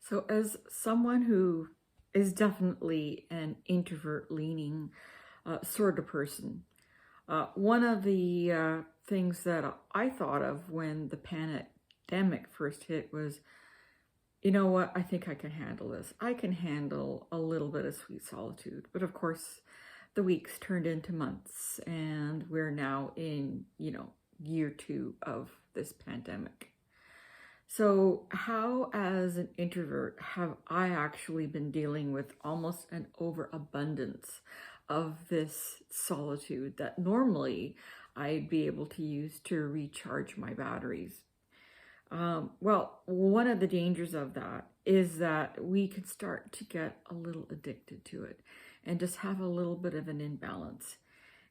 So as someone who is definitely an introvert leaning sort of person, one of the things that I thought of when the pandemic first hit was, you know what, I think I can handle this. I can handle a little bit of sweet solitude. But of course, the weeks turned into months and we're now in, year 2 of this pandemic. So how, as an introvert, have I actually been dealing with almost an overabundance of this solitude that normally I'd be able to use to recharge my batteries? Well, one of the dangers of that is that we can start to get a little addicted to it and just have a little bit of an imbalance.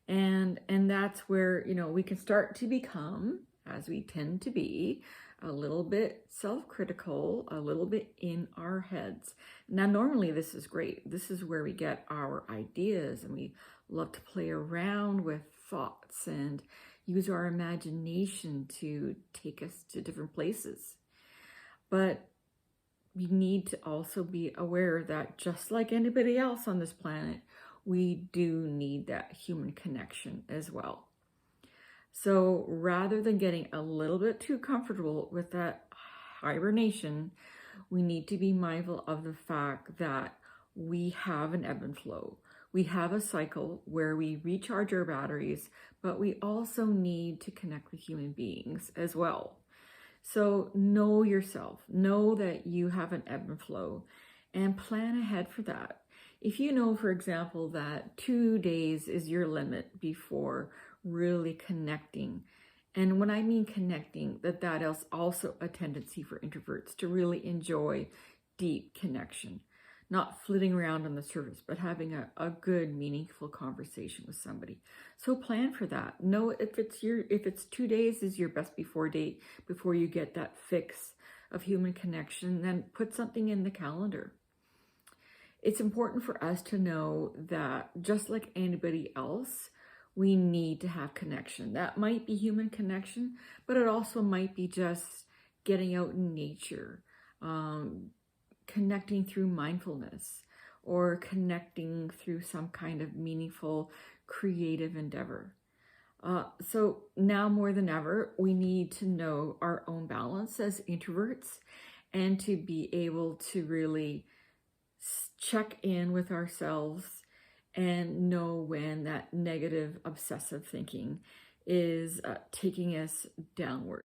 And that's where, we can start to become, as we tend to be, a little bit self-critical, a little bit in our heads. Now, normally this is great. This is where we get our ideas and we love to play around with thoughts and use our imagination to take us to different places. But we need to also be aware that just like anybody else on this planet, we do need that human connection as well. So rather than getting a little bit too comfortable with that hibernation, we need to be mindful of the fact that we have an ebb and flow. We have a cycle where we recharge our batteries, but we also need to connect with human beings as well. So know yourself, know that you have an ebb and flow, and plan ahead for that. If you know, for example, that 2 days is your limit before really connecting, and when I mean connecting, that is also a tendency for introverts to really enjoy deep connection, not flitting around on the surface, but having a good, meaningful conversation with somebody. So plan for that. Know if it's 2 days is your best before date, before you get that fix of human connection, then put something in the calendar. It's important for us to know that just like anybody else, we need to have connection. That might be human connection, but it also might be just getting out in nature, connecting through mindfulness, or connecting through some kind of meaningful, creative endeavor. So now more than ever, we need to know our own balance as introverts and to be able to really check in with ourselves and know when that negative obsessive thinking is taking us downward.